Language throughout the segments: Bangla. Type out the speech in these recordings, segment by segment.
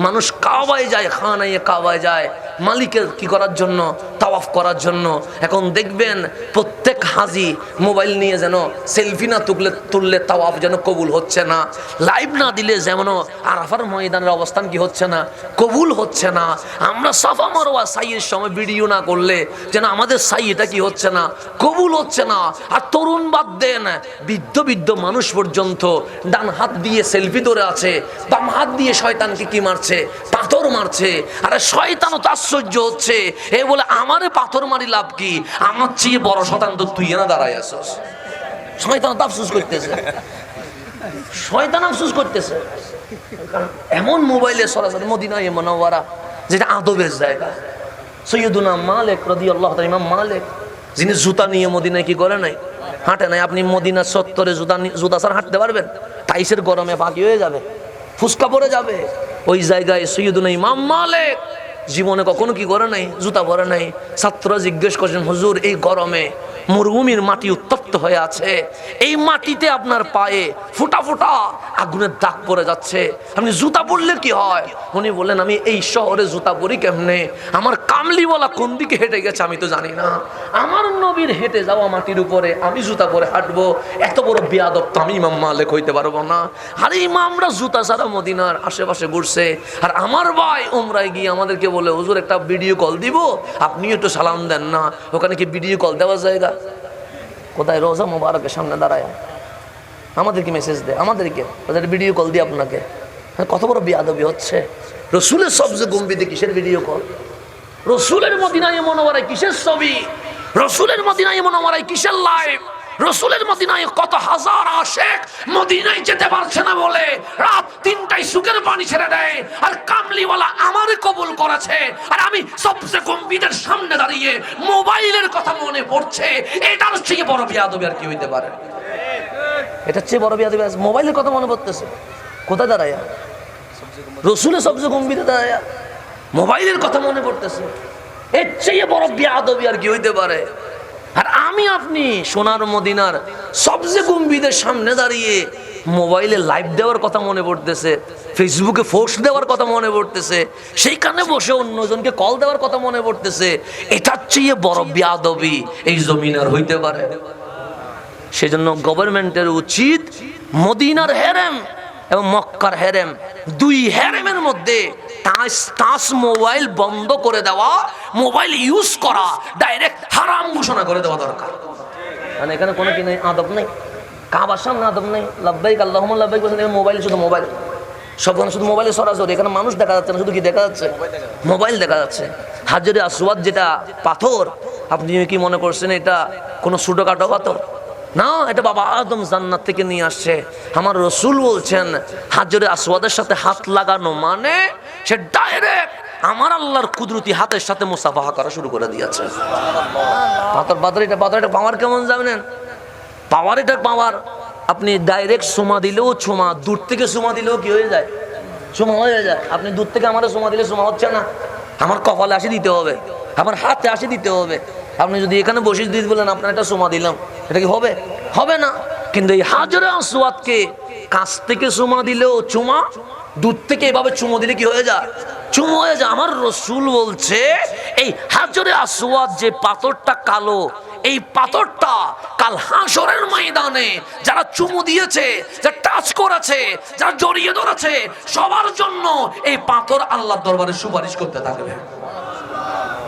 মানুষ কাবায় যায়, খানায় কাবায় যায় মালিকের কি করার জন্য? তাওয়াফ করার জন্য। এখন দেখবেন প্রত্যেক হাজি মোবাইল নিয়ে যেন সেলফি না তুললে তাওয়াফ যেন কবুল হচ্ছে না, লাইভ না দিলে যেমন আরাফার ময়দানের অবস্থান কি হচ্ছে না, কবুল হচ্ছে না। আমরা সাফা মারওয়া সাইয়ের সময় ভিডিও না করলে যেন আমাদের সাই এটা কি হচ্ছে না, কবুল হচ্ছে না। আর তরুণ বাদ দেন, বৃদ্ধ মানুষ পর্যন্ত ডান হাত দিয়ে সেলফি ধরে আছে, বাম হাত দিয়ে শয়তানকে কি মারছে? পাথর মারছে। আরে শয়তানও তো আশ্চর্য হচ্ছে, এ বলে আমারে পাথর মারি লাভ কি? আমার চেয়ে বড় শয়তান তো তুই না দাঁড়ায় আছিস। শয়তান তো আফসোস করতেছে, শয়তান আফসোস করতেছে। এমন মোবাইলে সরাসরি মদিনায়ে মুনাওয়ারা যেটা আদবের জায়গা। সৈয়দুনা মালিক রাদিয়াল্লাহু তাআলা, ইমাম মালিক, যিনি জুতা নিয়ে মদিনায় কি করে নাই, হাঁটে নাই। আপনি মদিনার চত্বরে জুতা ছাড়া হাঁটতে পারবেন? টাইসের গরমে ফাঁকি হয়ে যাবে, ফুসকা পড়ে যাবে। ওই জায়গায় সৈয়দুনা ইমাম মালিক জীবনে কখনো কি করে নাই, জুতা পরে নাই। ছাত্ররা জিজ্ঞেস করছেন, হুজুর এই গরমে মরুভূমির মাটি উত্তপ্ত হয়ে আছে, এই মাটিতে আপনার পায়ে ফুটা ফুটা আগুনের দাগ পড়ে যাচ্ছে, আপনি জুতা পরলে কি হয়? উনি বললেন, আমি এই শহরে জুতা পরি কেমনে? আমার কামলিওয়ালা কোন দিকে হেঁটে গেছে আমি তো জানি না। আমার নবীর হেঁটে যাওয়া মাটির উপরে আমি জুতা পরে হাঁটবো? এত বড় বেয়াদব তো আমি ইমাম মালিক হইতে পারবো না। আর ইমামরা জুতা ছাড়া মদিনার আশেপাশে ঘুরছে। আর আমার ভাই উমরায় গিয়ে আমাদেরকে বলে, হুজুর একটা ভিডিও কল দিব, আপনি একটু সালাম দেন না। ওখানে কি ভিডিও কল দেওয়ার জায়গা? কোথায়? রোজা মোবারকের সামনে দাঁড়ায় আমাদেরকে মেসেজ দেয়, আমাদেরকে ভিডিও কল দিয়ে আপনাকে। কত বড় বেয়াদবি হচ্ছে। রসুলের সবচেয়ে গম্ভীর কিসের ভিডিও কল? রসুলের মদিনায়ে মুনাওয়ারায় কিসের ছবি? রসুলের মদিনায়ে মুনাওয়ারায় কিসের লাইভ? রসুলের মদিনায় কত হাজার আশেক মদিনায় যেতে পারছে না বলে রাত 3টায় সুখের পানি ছেড়ে দেয়। আর কামলিওয়ালা আমারে কবুল করেছে, আর আমি সবচেয়ে গম্ভীরের সামনে দাঁড়িয়ে মোবাইলের কথা মনে পড়ছে। এটার চেয়ে বড় বেয়াদবি আর কি হইতে পারে? এটার চেয়ে বড় বেয়াদবি মোবাইলের কথা মনে পড়তেছে। কোথায় দাঁড়ায়? রসুলের সবচেয়ে গম্ভীরে দাঁড়ায় মোবাইলের কথা মনে পড়তেছে। এর চেয়ে বড় বেয়াদবি আর কি হইতে পারে? আর আমি আপনি সোনার মদিনার সবচেয়ে গম্ভীরের সামনে দাঁড়িয়ে মোবাইলে লাইভ দেওয়ার কথা মনে পড়তেছে, ফেসবুকে পোস্ট দেওয়ার কথা মনে পড়তেছে, সেইখানে বসে অন্যজনকে কল দেওয়ার কথা মনে পড়তেছে। এটার চেয়ে বড় বেয়াদবি এই জমিন আর হইতে পারে? সেজন্য গভর্নমেন্টের উচিত মদিনার হেরেম এবং মক্কার হেরেম, দুই হেরেমের মধ্যে টাচ মোবাইল বন্ধ করে দেওয়া, মোবাইল ইউজ করা ডাইরেক্ট হারাম ঘোষণা করে দেওয়া দরকার। মানে এখানে কোনো কি নেই, আদব নেই, কাবার সামনে আদব নেই, লাব্বাইক আল্লাহুম্মা লাব্বাইক বলছেন, মোবাইল শুধু মোবাইল, সব শুধু মোবাইলে সরাসরি। এখানে মানুষ দেখা যাচ্ছে না, শুধু কি দেখা যাচ্ছে? মোবাইল দেখা যাচ্ছে। হাজরে আসওয়াদ যেটা পাথর, আপনি কি মনে করছেন এটা কোনো ছোটখাটো পাথর? না, এটা বাবা আদম জান্নাত থেকে নিয়ে আসছে। আমার রসুল বলছেন, হাজরে আসওয়াদের সাথে হাত লাগানো মানে সে ডাইরেক্ট আমার আল্লাহর কুদরতি হাতের সাথে মুসাফাহা করা শুরু করে দিয়েছে। এটা পাওয়ার কেমন জানেন? পাওয়ার, এটা পাওয়ার আপনি ডাইরেক্ট সোমা দিলেও ছোমা, দূর থেকে সোমা দিলেও কি হয়ে যায়? সোমা হয়ে যায়। আপনি দূর থেকে আমারও সোমা দিলে সোমা হচ্ছে না, আমার কপালে আসে দিতে হবে, আমার হাতে আসে দিতে হবে। আপনি যদি এখানে বসে দিতে বলেন আপনার একটা সোমা দিলাম, এটা কি হবে? হবে না। কিন্তু এই হাজরে আসওয়াদকে কাছ থেকে চুমা দিলেও চুমা, দূর থেকে এভাবে চুমো দিলে কি হয়ে যায়? চুমো হয়ে যায়। আমার রসুল বলছে, এই হাজরে আসওয়াদ যে পাথরটা কালো, এই পাথরটা কাল হাসরের ময়দানে যারা চুমু দিয়েছে, যারা টাচ করেছে, যারা জড়িয়ে ধরেছে, সবার জন্য এই পাথর আল্লাহর দরবারে সুপারিশ করতে থাকবে।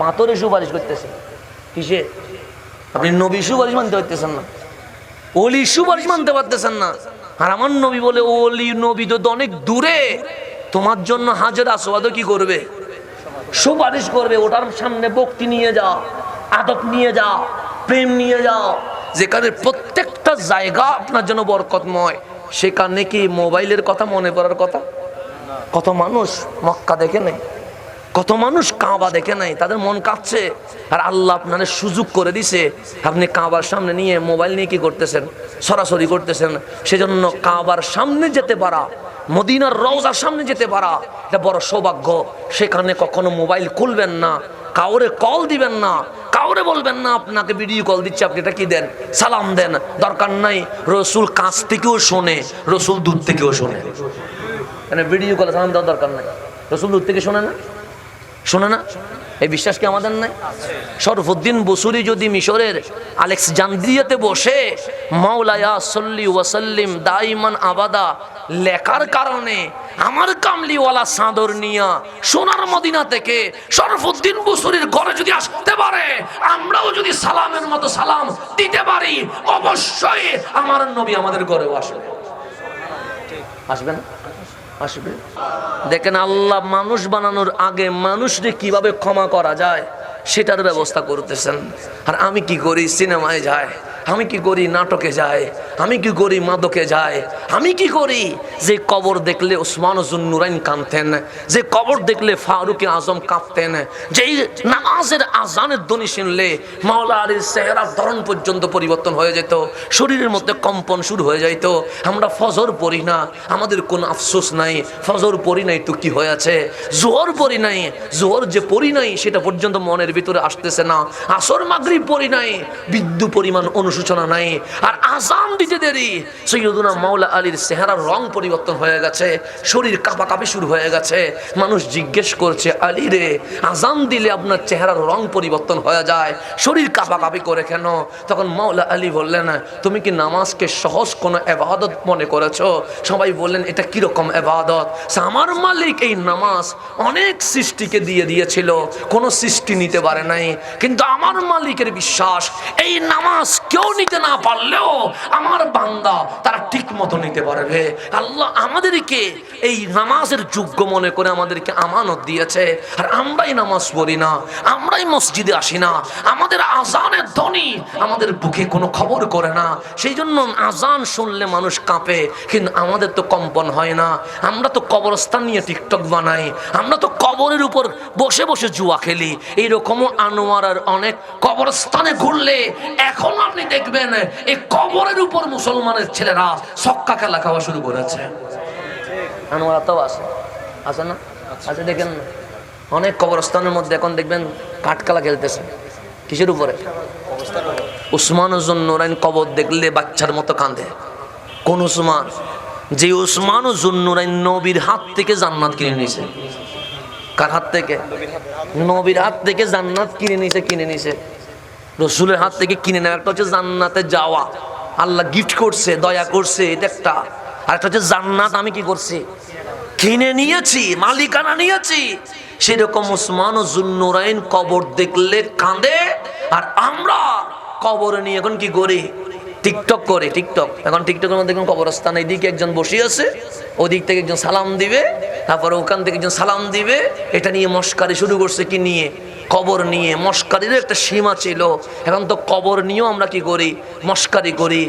পাথরে সুপারিশ করতেছে কিসে? আপনি নবী সুপারিশ মানতে পারতেছেন না, ওলি সুপারিশ মানতে পারতেছেন না। আর আমার নবী বলে, ওলি নবী তো অনেক দূরে, তোমার জন্য হাজরে আসওয়াদও কি করবে? সুপারিশ করবে। ওটার সামনে ভক্তি নিয়ে যাও, আদব নিয়ে যাও, প্রেম নিয়ে যাও, যেখানে প্রত্যেকটা জায়গা আপনার জন্য বরকতময়। সেখানে কি মোবাইলের কথা মনে পড়ার কথা? কত মানুষ মক্কা দেখে নাই, কত মানুষ কাবা দেখে নাই, তাদের মন কাঁপছে। আর আল্লাহ আপনাদের সুযোগ করে দিছে, আপনি কাবার সামনে নিয়ে মোবাইল নিয়ে কি করতেছেন? সরাসরি করতেছেন। সেজন্য কাবার সামনে যেতে পারা, মদিনার রওজার সামনে যেতে পারা, এটা বড় সৌভাগ্য। সেখানে কখনো মোবাইল খুলবেন না, কাউরে কল দিবেন না, কাউরে বলবেন না আপনাকে ভিডিও কল দিচ্ছে আপনি এটা কি দেন, সালাম দেন, দরকার নাই। রসুল কাছ থেকেও শোনে, রসুল দূর থেকেও শোনে। মানে ভিডিও কলে সালাম দেওয়ার দরকার নাই। রসুল দূর থেকে শোনে না? শোনে না? এই বিশ্বাস কি আমাদের নাই? শরফুদ্দিন বসুরি যদি মিশরের আলেকজান্দ্রিয়াতে বসে মাওলায়া সাল্লি ওয়াসাল্লিম দাইমান আবাদা লেখার কারণে আমার কামলিওয়ালা চাদর নিয়া সোনার মদিনা থেকে শরফুদ্দিন বসুরির ঘরে যদি আসতে পারে, আমরাও যদি সালামের মতো সালাম দিতে পারি, অবশ্যই আমার নবী আমাদের ঘরেও আসবে। আসবে না? আসবে। দেখেন, আল্লাহ মানুষ বানানোর আগে মানুষকে কিভাবে ক্ষমা করা যায় সেটার ব্যবস্থা করতেছেন। আর আমি কি করি? সিনেমায় যায়, আমি কি করি? নাটকে যায়, আমি কি করি? মাদকে যায়, আমি কি করি? যে কবর দেখলে ওসমান জুন্নুরাইন কাঁদতেন, যে কবর দেখলে ফারুক আজম কাঁপতেন, যেই নামাজের আজানের ধ্বনি শুনলে মাওলা আলীর চেহারার ধরন পর্যন্ত পরিবর্তন হয়ে যেত, শরীরের মধ্যে কম্পন শুরু হয়ে যাইত। আমরা ফজর পড়ি না, আমাদের কোনো আফসোস নাই, ফজর পড়ি নাই তো কি হয়েছে, জোহর পড়ি নাই, জোহর যে পড়ি নাই সেটা পর্যন্ত মনের ভিতরে আসতেছে না, আসর মাগরিব পড়ি নাই, বিদ্যু পরিমাণ অনুশোচনা নাই, আর আজান দিতে দেরি, সৈয়দুনা মাওলা আলীর চেহারার রং পরিবর্তন হয়ে গেছে, শরীর কাঁপাকাঁপি শুরু হয়ে গেছে। মানুষ জিজ্ঞেস করছে, আলী রে, আজান দিলে আপনার চেহারার রং পরিবর্তন হয়ে যায়, শরীর কাঁপাকাঁপি করে কেন? তখন মাওলা আলী বললেন, তুমি কি নামাজকে সহজ কোনো ইবাদত মনে করেছো? সবাই বললেন, এটা কিরকম ইবাদত? আমার মালিক এই নামাজ অনেক সৃষ্টিকে দিয়ে দিয়েছিল, কোনো সৃষ্টি নিতে পারে নাই, কিন্তু আমার মালিকের বিশ্বাস এই নামাজ কেউ নিতে না পারলেও আমার বান্দা তারা ঠিক মতো নিতে পারবে। আল্লাহ আমাদেরকে এই নামাজের যোগ্য মনে করে আমাদেরকে আমানত দিয়েছে, আর আমরাই নামাজ পড়ি না, আমরাই মসজিদে আসি না, আমাদের আজানের ধ্বনি আমাদের বুকে কোনো খবর করে না। সেই জন্য আজান শুনলে মানুষ কাঁপে, কিন্তু আমাদের তো কম্পন হয় না। আমরা তো কবরস্থান নিয়ে টিকটক বানাই, আমরা তো কবরের উপর বসে বসে জুয়া খেলি। এইরকমও আনোয়ারার অনেক কবরস্থানে ঘুরলে এখন আপনি দেখবেন এই কবরের উপর মুসলমানের ছেলেরা ছক্কা খেলা খাওয়া শুরু করেছে। আনোয়ারা তো আছে, আছে না? আছে। দেখেন অনেক কবরস্থানের মধ্যে এখন দেখবেন কাঠকালা খেলতেছে। কিসের উপরে? উসমান জুন্নুরাইন কবর দেখলে বাচ্চার মতো কাঁদে। কোন উসমান? যে উসমান জুন্নুরাইন নবীর হাত থেকে জান্নাত কিনে নিয়েছে। কার হাত থেকে? নবীর হাত থেকে জান্নাত কিনে নিয়েছে। রসুলের হাত থেকে কিনে নেওয়া একটা হচ্ছে জান্নাতে যাওয়া, আল্লাহ গিফট করছে, দয়া করছে, এটা একটা। আর একটা হচ্ছে জান্নাত আমি কি করছি? কিনে নিয়েছি, মালিকানা নিয়েছি। সেরকম উসমান জুন্নুরাইন কবর দেখলে কাঁদে, আর আমরা কবর নিয়ে এখন কি করি? টিকটক করে। টিকটক এখন টিকটকের মধ্যে দেখুন কবরস্থান, এইদিকে একজন বসে আছে, ওদিক থেকে একজন সালাম দিবে, তারপরে ওখান থেকে একজন সালাম দিবে। এটা নিয়ে মস্কারি শুরু করছে। কি নিয়ে? কবর নিয়ে। মস্কারিরও একটা সীমা ছিল। এখন তো কবর নিয়েও আমরা কি করি? মস্কারি করি।